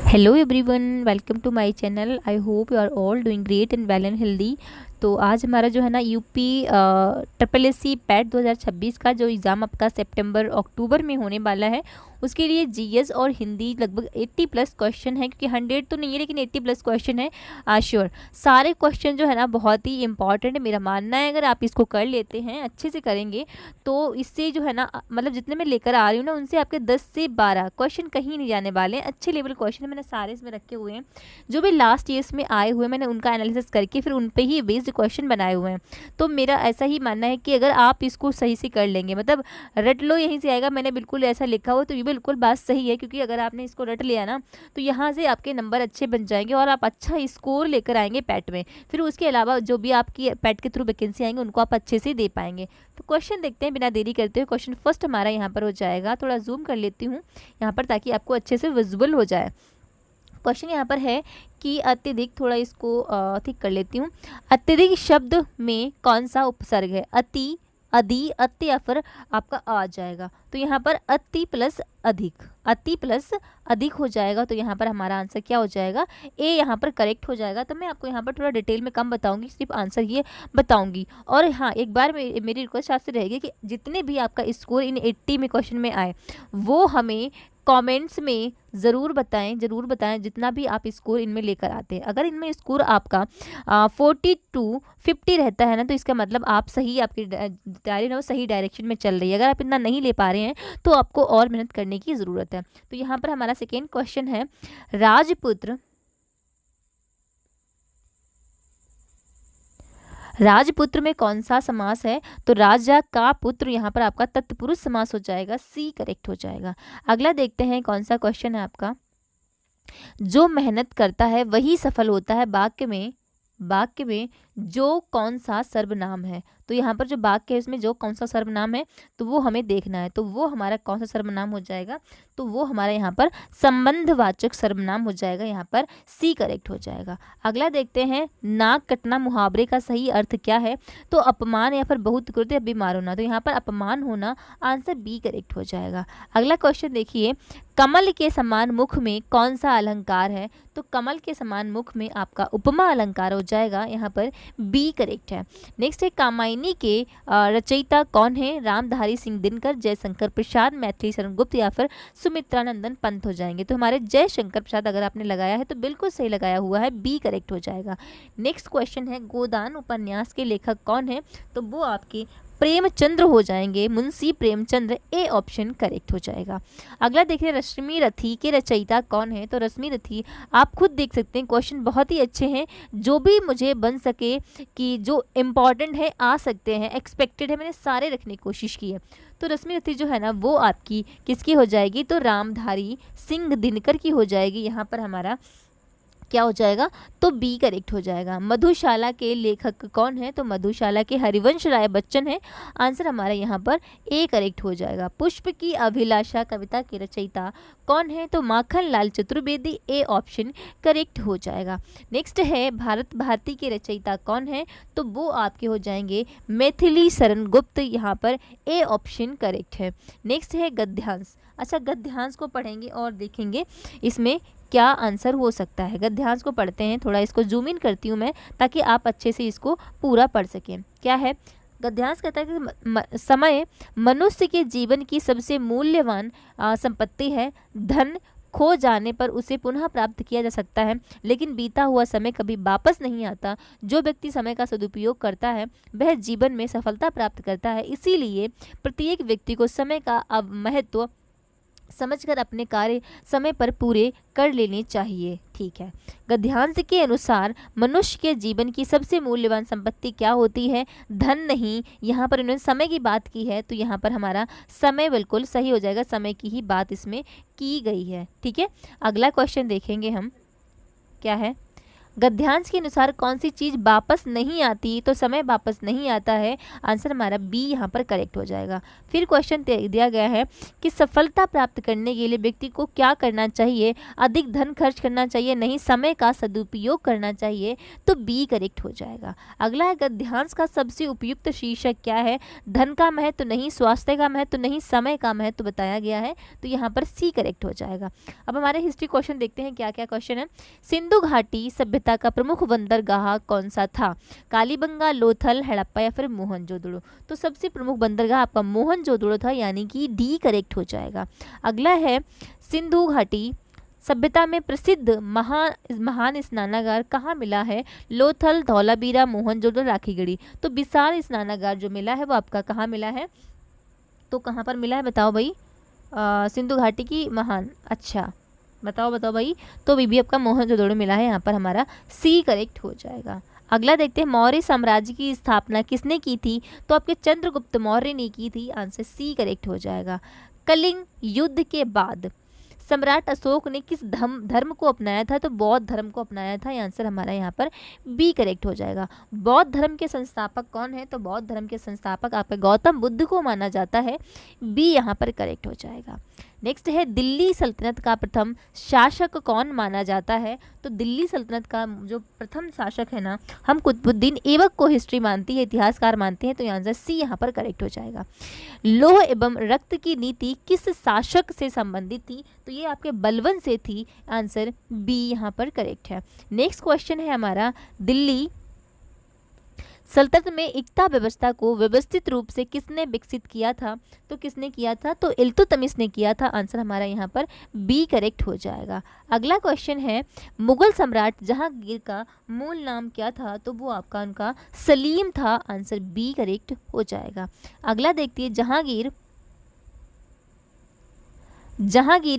Hello everyone, welcome to my channel. I hope you are all doing great and well and healthy. तो आज हमारा जो है ना UP triple S C PET 2026 का जो एग्ज़ाम आपका सितंबर अक्टूबर में होने वाला है, उसके लिए जीएस और हिंदी लगभग 80 प्लस क्वेश्चन है, क्योंकि 100 तो नहीं है लेकिन 80 प्लस क्वेश्चन है। श्योर सारे क्वेश्चन जो है ना बहुत ही इंपॉर्टेंट है। मेरा मानना है अगर आप इसको कर लेते हैं, अच्छे से करेंगे, तो इससे जो है ना मतलब जितने मैं लेकर आ रही हूँ ना, उनसे आपके 10 से 12 क्वेश्चन कहीं नहीं जाने वाले हैं। अच्छे लेवल क्वेश्चन मैंने सारे इसमें रखे हुए हैं, जो भी लास्ट ईयर्स में आए हुए मैंने उनका एनालिसिस करके फिर उन पे ही बेस्ड क्वेश्चन बनाए हुए हैं। तो मेरा ऐसा ही मानना है कि अगर आप इसको सही से कर लेंगे, मतलब रट लो यहीं से आएगा, मैंने बिल्कुल ऐसा लिखा हुआ, तो ये बिल्कुल बात सही है, क्योंकि अगर आपने इसको रट लिया ना तो यहाँ से आपके नंबर अच्छे बन जाएंगे और आप अच्छा स्कोर लेकर आएंगे पैट में। फिर उसके अलावा जो भी आपकी पैट के थ्रू वैकेंसी आएंगे उनको आप अच्छे से दे पाएंगे। तो क्वेश्चन देखते हैं बिना देरी करते हुए। क्वेश्चन फर्स्ट हमारा यहाँ पर हो जाएगा, थोड़ा जूम कर लेती हूँ यहाँ पर ताकि आपको अच्छे से विजुअल हो जाए। क्वेश्चन यहाँ पर है कि अत्यधिक, थोड़ा इसको ठीक कर लेती हूँ। अत्यधिक शब्द में कौन सा उपसर्ग है? अति, अधि, अति या फिर आपका आ जाएगा। तो यहाँ पर अति प्लस अधिक, अति प्लस अधिक हो जाएगा। तो यहाँ पर हमारा आंसर क्या हो जाएगा? ए यहाँ पर करेक्ट हो जाएगा। तो मैं आपको यहाँ पर थोड़ा डिटेल में कम बताऊंगी, सिर्फ आंसर ये बताऊंगी। और हाँ, एक बार मेरी रिक्वेस्ट आपसे रहेगी कि जितने भी आपका स्कोर इन 80 में क्वेश्चन में आए वो हमें कमेंट्स में ज़रूर बताएं जितना भी आप स्कोर इनमें लेकर आते हैं। अगर इनमें स्कोर आपका 42-50 रहता है ना, तो इसका मतलब आप सही, आपकी तैयारी ना वो सही डायरेक्शन में चल रही है। अगर आप इतना नहीं ले पा रहे हैं तो आपको और मेहनत करने की ज़रूरत है। तो यहाँ पर हमारा सेकेंड क्वेश्चन है, राजपुत्र में कौन सा समास है? तो राजा का पुत्र यहाँ पर आपका तत्पुरुष समास हो जाएगा, सी करेक्ट हो जाएगा। अगला देखते हैं कौन सा क्वेश्चन है आपका। जो मेहनत करता है वही सफल होता है, वाक्य में जो कौन सा सर्वनाम है? तो यहाँ पर जो वाक्य है इसमें जो कौन सा सर्वनाम है तो वो हमें देखना है। तो वो हमारा कौन सा सर्वनाम हो जाएगा? तो वो हमारा यहाँ पर संबंधवाचक सर्वनाम हो जाएगा, यहाँ पर सी करेक्ट हो जाएगा। अगला देखते हैं, नाक कटना मुहावरे का सही अर्थ क्या है? तो अपमान या फिर बहुत क्रोध या बीमार होना। तो यहाँ पर अपमान होना, आंसर बी करेक्ट हो जाएगा। अगला क्वेश्चन देखिए, कमल के समान मुख में कौन सा अलंकार है? तो कमल के समान मुख में आपका उपमा अलंकार हो जाएगा, यहाँ पर बी करेक्ट है। नेक्स्ट है, कामायनी के रचयिता कौन है? रामधारी सिंह दिनकर, जयशंकर प्रसाद, मैथिली शरण गुप्त या फिर सुमित्रानंदन पंत हो जाएंगे। तो हमारे जयशंकर प्रसाद अगर आपने लगाया है तो बिल्कुल सही लगाया हुआ है, बी करेक्ट हो जाएगा। नेक्स्ट क्वेश्चन है, गोदान उपन्यास के लेखक कौन है? तो वो आपके प्रेमचंद्र हो जाएंगे, Munshi Premchandra, A option correct हो जाएगा। अगला देखिए, रश्मि रथी के रचयिता कौन है? तो रश्मि रथी, आप खुद देख सकते हैं क्वेश्चन बहुत ही अच्छे हैं, जो भी मुझे बन सके कि जो इम्पॉर्टेंट है आ सकते हैं, एक्सपेक्टेड है, मैंने सारे रखने की कोशिश की है। तो रश्मि रथी जो है ना वो आपकी किसकी हो जाएगी? तो रामधारी सिंह दिनकर की हो जाएगी। यहाँ पर हमारा क्या हो जाएगा? तो बी करेक्ट हो जाएगा। मधुशाला के लेखक कौन है? तो मधुशाला के हरिवंश राय बच्चन है, आंसर हमारा यहाँ पर ए करेक्ट हो जाएगा। पुष्प की अभिलाषा कविता के रचयिता कौन है? तो Makhan Lal Chaturvedi, A option correct हो जाएगा। नेक्स्ट है, भारत भारती के रचयिता कौन है? तो वो आपके हो जाएंगे मैथिली शरण गुप्त, यहाँ पर ए ऑप्शन करेक्ट है। नेक्स्ट है गद्यांश। अच्छा, गद्यांश को पढ़ेंगे और देखेंगे इसमें क्या आंसर हो सकता है। गद्यांश को पढ़ते हैं, थोड़ा इसको जूम इन करती हूँ मैं ताकि आप अच्छे से इसको पूरा पढ़ सकें। क्या है गद्यांश? कहता है कि समय मनुष्य के जीवन की सबसे मूल्यवान संपत्ति है। धन खो जाने पर उसे पुनः प्राप्त किया जा सकता है, लेकिन बीता हुआ समय कभी वापस नहीं आता। जो व्यक्ति समय का सदुपयोग करता है वह जीवन में सफलता प्राप्त करता है। इसीलिए प्रत्येक व्यक्ति को समय का महत्व समझकर अपने कार्य समय पर पूरे कर लेने चाहिए। ठीक है, गद्यांश के अनुसार मनुष्य के जीवन की सबसे मूल्यवान संपत्ति क्या होती है? धन नहीं, यहाँ पर इन्होंने समय की बात की है, तो यहाँ पर हमारा समय बिल्कुल सही हो जाएगा, समय की ही बात इसमें की गई है। ठीक है, अगला क्वेश्चन देखेंगे हम, क्या है? गद्यांश के अनुसार कौन सी चीज वापस नहीं आती, तो समय वापस नहीं आता है, आंसर हमारा बी यहाँ पर करेक्ट हो जाएगा। फिर क्वेश्चन दिया गया है कि सफलता प्राप्त करने के लिए व्यक्ति को क्या करना चाहिए, अधिक धन खर्च करना चाहिए, नहीं समय का सदुपयोग करना चाहिए, तो बी करेक्ट हो जाएगा। अगला है गद्यांश का सबसे उपयुक्त शीर्षक क्या है, धन का महत्व नहीं, स्वास्थ्य का महत्व नहीं, समय का महत्व बताया गया है, तो यहाँ पर सी करेक्ट हो जाएगा। अब हमारे हिस्ट्री क्वेश्चन देखते हैं क्या क्या क्वेश्चन है। सिंधु घाटी सभ्यता का प्रमुख बंदरगाह कौन सा था, कालीबंगा, लोथल, हड़प्पा या फिर मोहनजोदड़ो, तो सबसे प्रमुख बंदरगाह आपका मोहनजोदड़ो था, यानी कि डी करेक्ट हो जाएगा। अगला है सिंधु घाटी सभ्यता में प्रसिद्ध महान स्नानागार कहाँ मिला है, लोथल, धौलावीरा, मोहनजोदड़ो, राखीगढ़ी, तो विशाल स्नानागार जो मिला है वो आपका कहाँ मिला है, तो कहाँ पर मिला है बताओ भाई, सिंधु घाटी की महान, अच्छा बताओ भाई, तो भी आपका मोहनजोदड़ो मिला है, यहाँ पर हमारा सी करेक्ट हो जाएगा। अगला देखते हैं मौर्य साम्राज्य की स्थापना किसने की थी, तो आपके चंद्रगुप्त मौर्य ने की थी, आंसर सी करेक्ट हो जाएगा। कलिंग युद्ध के बाद सम्राट अशोक ने किस धर्म को अपनाया था, तो बौद्ध धर्म को अपनाया था, आंसर हमारा यहाँ पर बी करेक्ट हो जाएगा। बौद्ध धर्म के संस्थापक कौन है, तो बौद्ध धर्म के संस्थापक आपके गौतम बुद्ध को माना जाता है, बी यहाँ पर करेक्ट हो जाएगा। नेक्स्ट है दिल्ली सल्तनत का प्रथम शासक कौन माना जाता है, तो दिल्ली सल्तनत का जो प्रथम शासक है ना, हम कुतुबुद्दीन ऐबक को हिस्ट्री मानती है, इतिहासकार मानते हैं, तो आंसर सी यहाँ पर करेक्ट हो जाएगा। लौह एवं रक्त की नीति किस शासक से संबंधित थी, तो ये आपके बलबन से थी, आंसर बी यहाँ पर करेक्ट है। नेक्स्ट क्वेश्चन है हमारा दिल्ली सल्तनत में एकता व्यवस्था को व्यवस्थित रूप से किसने विकसित किया था, तो किसने किया था, तो इल्तुतमिश ने किया था, आंसर हमारा यहाँ पर बी करेक्ट हो जाएगा। अगला क्वेश्चन है मुगल सम्राट जहांगीर का मूल नाम क्या था, तो वो आपका उनका सलीम था, आंसर बी करेक्ट हो जाएगा। अगला देखते हैं जहांगीर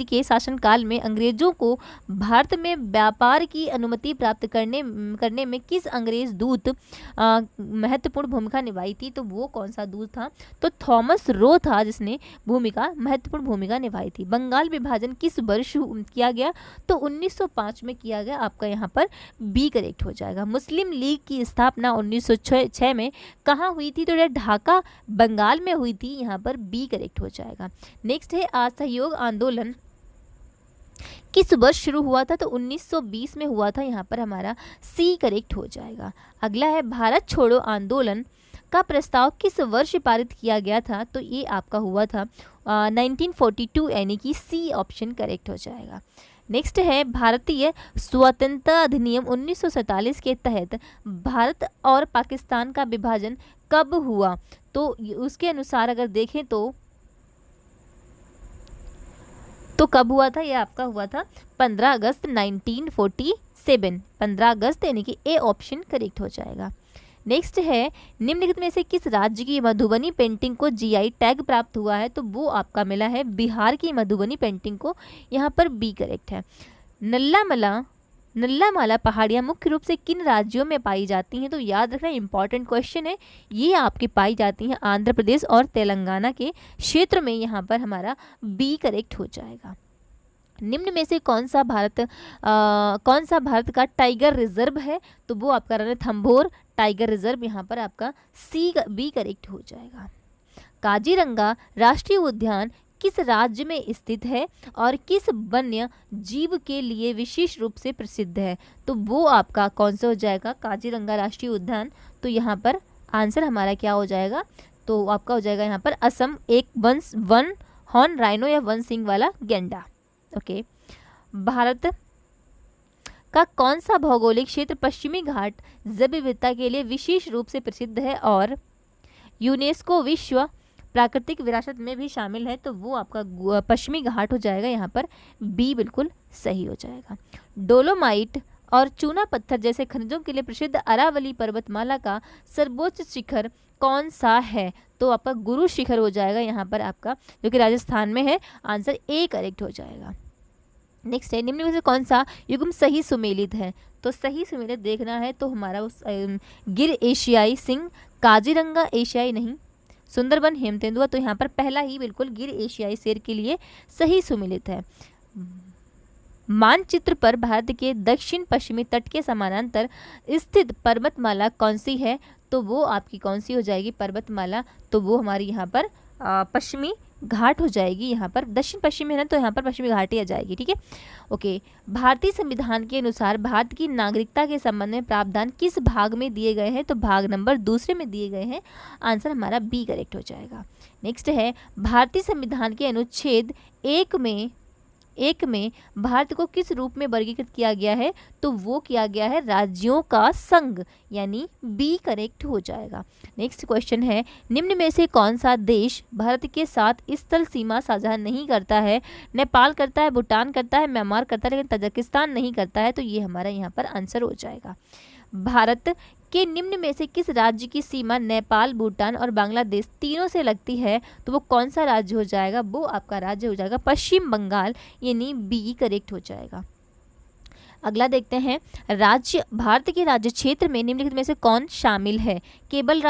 के शासनकाल में अंग्रेजों को भारत में व्यापार की अनुमति प्राप्त करने में किस अंग्रेज दूत महत्वपूर्ण भूमिका निभाई थी, तो वो कौन सा दूत था, तो थॉमस रो था जिसने महत्वपूर्ण भूमिका निभाई थी। बंगाल विभाजन किस वर्ष किया गया, तो 1905 में किया गया, आपका यहाँ पर बी करेक्ट हो जाएगा। मुस्लिम लीग की स्थापना 1906 में कहाँ हुई थी, तो यह ढाका बंगाल में हुई थी, यहाँ पर बी करेक्ट हो जाएगा। नेक्स्ट है असहयोग आंदोलन किस वर्ष शुरू हुआ था, तो 1920 में हुआ था, यहाँ पर हमारा सी करेक्ट हो जाएगा। अगला है भारत छोड़ो आंदोलन का प्रस्ताव किस वर्ष पारित किया गया था, तो ये आपका हुआ था 1942, यानी कि सी ऑप्शन करेक्ट हो जाएगा। नेक्स्ट है भारतीय स्वतंत्रता अधिनियम 1947 के तहत भारत और पाकिस्तान का विभाजन कब हुआ, तो उसके अनुसार अगर देखें तो कब हुआ था, यह आपका हुआ था 15 अगस्त 1947, 15 अगस्त, यानी कि ए ऑप्शन करेक्ट हो जाएगा। नेक्स्ट है निम्नलिखित में से किस राज्य की मधुबनी पेंटिंग को जीआई टैग प्राप्त हुआ है, तो वो आपका मिला है बिहार की मधुबनी पेंटिंग को, यहाँ पर बी करेक्ट है। नल्लामाला पहाड़ियाँ मुख्य रूप से किन राज्यों में पाई जाती हैं, तो याद रखना इंपॉर्टेंट क्वेश्चन है, ये आपकी पाई जाती हैं आंध्र प्रदेश और तेलंगाना के क्षेत्र में, यहाँ पर हमारा बी करेक्ट हो जाएगा। निम्न में से कौन सा भारत का टाइगर रिजर्व है, तो वो आपका रणथंभौर टाइगर रिजर्व, यहाँ पर आपका बी करेक्ट हो जाएगा। काजीरंगा राष्ट्रीय उद्यान किस राज्य में स्थित है और किस वन्य जीव के लिए विशेष रूप से प्रसिद्ध है, तो वो आपका कौन सा हो जाएगा, काजीरंगा राष्ट्रीय उद्यान, तो यहाँ पर आंसर हमारा क्या हो जाएगा, तो आपका हो जाएगा यहाँ पर असम, एक वन हॉर्न राइनो या वन सिंग वाला गैंडा। ओके, भारत का कौन सा भौगोलिक क्षेत्र पश्चिमी घाट जैव विविधता के लिए विशेष रूप से प्रसिद्ध है और यूनेस्को विश्व प्राकृतिक विरासत में भी शामिल है, तो वो आपका पश्चिमी घाट हो जाएगा, यहाँ पर बी बिल्कुल सही हो जाएगा। डोलोमाइट और चूना पत्थर जैसे खनिजों के लिए प्रसिद्ध अरावली पर्वतमाला का सर्वोच्च शिखर कौन सा है, तो आपका गुरु शिखर हो जाएगा, यहाँ पर आपका जो कि राजस्थान में है, आंसर ए करेक्ट हो जाएगा। नेक्स्ट है निम्न में से कौन सा युग्म सही सुमेलित है, तो सही सुमेलित देखना है तो हमारा उस गिर एशियाई सिंह, काजीरंगा एशियाई नहीं, सुंदरबन हेम तेंदुआ, तो यहाँ पर पहला ही बिल्कुल गिर एशियाई शेर के लिए सही सुमेलित है। मानचित्र पर भारत के दक्षिण पश्चिमी तट के समानांतर स्थित पर्वतमाला कौन सी है? तो वो आपकी कौन सी हो जाएगी पर्वतमाला? तो वो हमारी यहाँ पर पश्चिमी घाट हो जाएगी। यहाँ पर दक्षिण पश्चिम है ना, तो यहाँ पर पश्चिमी घाट ही आ जाएगी। ठीक है, ओके। भारतीय संविधान के अनुसार भारत की नागरिकता के संबंध में प्रावधान किस भाग में दिए गए हैं? तो भाग नंबर 2 में दिए गए हैं। आंसर हमारा बी करेक्ट हो जाएगा। नेक्स्ट है, भारतीय संविधान के अनुच्छेद 1 में भारत को किस रूप में वर्गीकृत किया गया है? तो वो किया गया है राज्यों का संघ, यानी बी करेक्ट हो जाएगा। नेक्स्ट क्वेश्चन है, निम्न में से कौन सा देश भारत के साथ स्थल सीमा साझा नहीं करता है? नेपाल करता है, भूटान करता है, म्यांमार करता है, लेकिन तजाकिस्तान नहीं करता है। तो ये हमारा यहाँ पर आंसर हो जाएगा। भारत के निम्न में से किस राज्य की सीमा नेपाल, भूटान और बांग्लादेश तीनों से लगती है? तो वो कौन सा राज्य हो जाएगा? वो आपका राज्य हो जाएगा पश्चिम बंगाल, यानी बी करेक्ट हो जाएगा। अगला देखते हैं, राज्य भारत के राज्य क्षेत्र में निम्नलिखित में से कौन शामिल है? केवल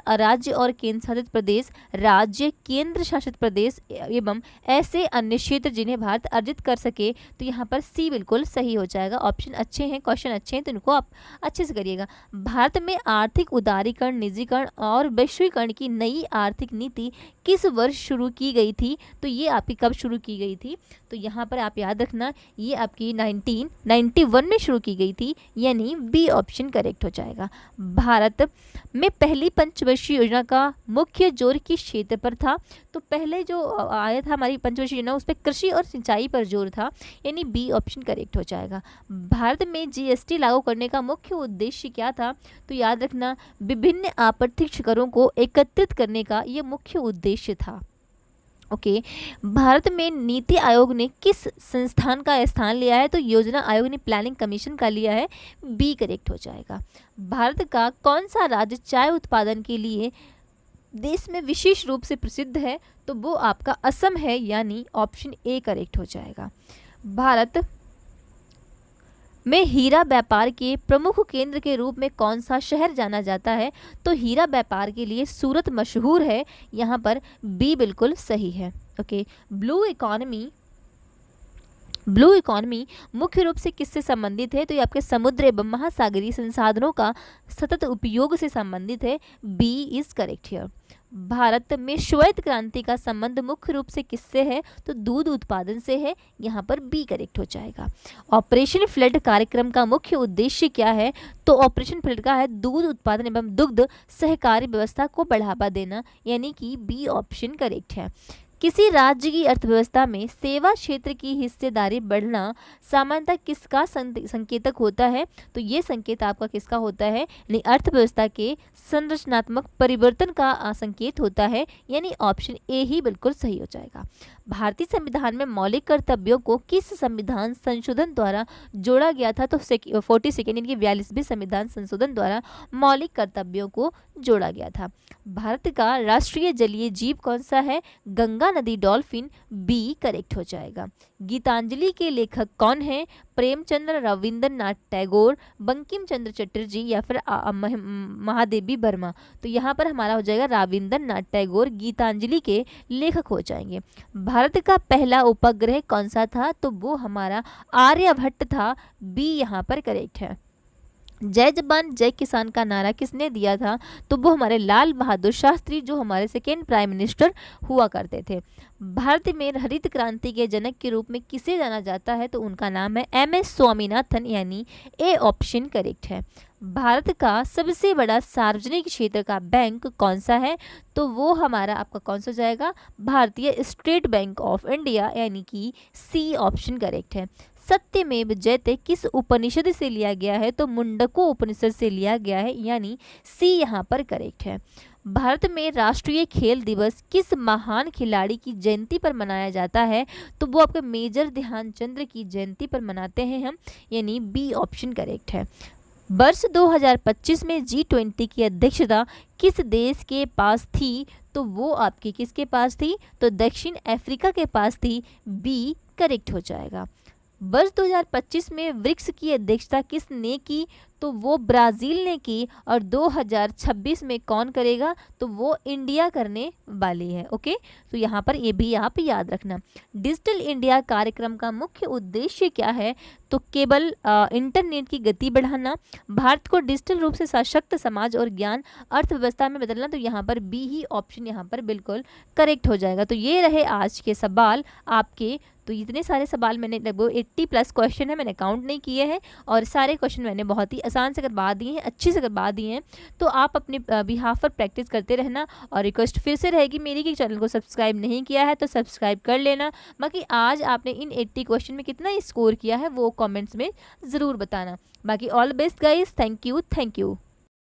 राज्य और केंद्र शासित प्रदेश, राज्य, केंद्र शासित प्रदेश एवं ऐसे अन्य क्षेत्र जिन्हें भारत अर्जित कर सके। तो यहाँ पर सी बिल्कुल सही हो जाएगा। ऑप्शन अच्छे हैं, क्वेश्चन अच्छे हैं, तो इनको आप अच्छे से करिएगा। भारत में आर्थिक उदारीकरण, निजीकरण और वैश्वीकरण की नई आर्थिक नीति किस वर्ष शुरू की गई थी? तो ये आपकी कब शुरू की गई थी? तो यहाँ पर आप याद रखना, ये आपकी 1991 में शुरू की गई थी, यानी बी ऑप्शन करेक्ट हो जाएगा। भारत में पहली पंचवर्षीय योजना का मुख्य जोर किस क्षेत्र पर था? तो पहले जो आया था हमारी पंचवर्षीय योजना, उस पर कृषि और सिंचाई पर जोर था, यानी बी ऑप्शन करेक्ट हो जाएगा। भारत में जीएसटी लागू करने का मुख्य उद्देश्य क्या था? तो याद रखना, विभिन्न अप्रत्यक्ष करों को एकत्रित करने का ये मुख्य उद्देश्य था। ओके, भारत में नीति आयोग ने किस संस्थान का स्थान लिया है? तो योजना आयोग ने प्लानिंग कमीशन का लिया है, बी करेक्ट हो जाएगा। भारत का कौन सा राज्य चाय उत्पादन के लिए देश में विशेष रूप से प्रसिद्ध है? तो वो आपका असम है, यानी ऑप्शन ए करेक्ट हो जाएगा। भारत में हीरा व्यापार के प्रमुख केंद्र के रूप में कौन सा शहर जाना जाता है? तो हीरा व्यापार के लिए सूरत मशहूर है, यहाँ पर बी बिल्कुल सही है। ओके, ब्लू इकोनॉमी मुख्य रूप से किससे संबंधित है? तो ये आपके समुद्र एवं महासागरीय संसाधनों का सतत उपयोग से संबंधित है, बी इज करेक्ट हियर। भारत में श्वेत क्रांति का संबंध मुख्य रूप से किससे है? तो दूध उत्पादन से है, यहाँ पर बी करेक्ट हो जाएगा। ऑपरेशन फ्लड कार्यक्रम का मुख्य उद्देश्य क्या है? तो ऑपरेशन फ्लड का है दूध उत्पादन एवं दुग्ध सहकारी व्यवस्था को बढ़ावा देना, यानी कि बी ऑप्शन करेक्ट है। किसी राज्य की अर्थव्यवस्था में सेवा क्षेत्र की हिस्सेदारी बढ़ना सामान्यतः किसका संकेतक होता है? तो ये संकेत आपका किसका होता है? यानी अर्थव्यवस्था के संरचनात्मक परिवर्तन का संकेत होता है, यानी ऑप्शन ए ही बिल्कुल सही हो जाएगा। भारतीय संविधान में मौलिक कर्तव्यों को किस संविधान संशोधन द्वारा जोड़ा गया था? तो 42 यानी 42वें संविधान संशोधन द्वारा मौलिक कर्तव्यों को जोड़ा गया था। भारत का राष्ट्रीय जलीय जीव कौन सा है? गंगा नदी डॉल्फिन, बी करेक्ट हो जाएगा। गीतांजलि के लेखक कौन है? प्रेमचंद्र, रविंद्रनाथ टैगोर, बंकिम चंद्र चटर्जी या फिर महादेवी वर्मा। तो यहाँ पर हमारा हो जाएगा रविंद्रनाथ टैगोर गीतांजलि के लेखक हो जाएंगे। भारत का पहला उपग्रह कौन सा था? तो वो हमारा आर्यभट्ट था, बी यहाँ पर करेक्ट है। जय जवान जय किसान का नारा किसने दिया था? तो वो हमारे लाल बहादुर शास्त्री, जो हमारे सेकेंड प्राइम मिनिस्टर हुआ करते थे। भारत में हरित क्रांति के जनक के रूप में किसे जाना जाता है? तो उनका नाम है MS स्वामीनाथन, यानी ए ऑप्शन करेक्ट है। भारत का सबसे बड़ा सार्वजनिक क्षेत्र का बैंक कौन सा है? तो वो हमारा आपका कौन सा जाएगा? भारतीय स्टेट बैंक ऑफ इंडिया, यानी कि सी ऑप्शन करेक्ट है। सत्यमेव जयते किस उपनिषद से लिया गया है? तो मुंडको उपनिषद से लिया गया है, यानी सी यहाँ पर करेक्ट है। भारत में राष्ट्रीय खेल दिवस किस महान खिलाड़ी की जयंती पर मनाया जाता है? तो वो आपके मेजर ध्यानचंद की जयंती पर मनाते हैं हम, यानी बी ऑप्शन करेक्ट है। वर्ष 2025 में G20 की अध्यक्षता किस देश के पास थी? तो वो आपकी किसके पास थी? तो दक्षिण अफ्रीका के पास थी, बी करेक्ट हो जाएगा। वर्ष 2025 में ब्रिक्स की अध्यक्षता किसने की? तो वो ब्राज़ील ने की, और 2026 में कौन करेगा, तो वो इंडिया करने वाली है। ओके, तो यहाँ पर ये भी आप याद रखना। डिजिटल इंडिया कार्यक्रम का मुख्य उद्देश्य क्या है, तो केवल इंटरनेट की गति बढ़ाना, भारत को डिजिटल रूप से सशक्त समाज और ज्ञान अर्थव्यवस्था में बदलना। तो यहाँ पर बी ही ऑप्शन यहाँ पर बिल्कुल करेक्ट हो जाएगा। तो ये रहे आज के सवाल आपके। तो इतने सारे सवाल मैंने लगभग 80+ क्वेश्चन है, मैंने काउंट नहीं किए हैं, और सारे क्वेश्चन मैंने बहुत ही आसान से करवा दिए हैं, अच्छी से करवा दिए हैं। तो आप अपने बिहाफ पर प्रैक्टिस करते रहना, और रिक्वेस्ट फिर से रहेगी मेरी कि चैनल को सब्सक्राइब नहीं किया है तो सब्सक्राइब कर लेना। बाकी आज आपने इन 80 क्वेश्चन में कितना स्कोर किया है वो कॉमेंट्स में ज़रूर बताना। बाकी all best guys, thank you.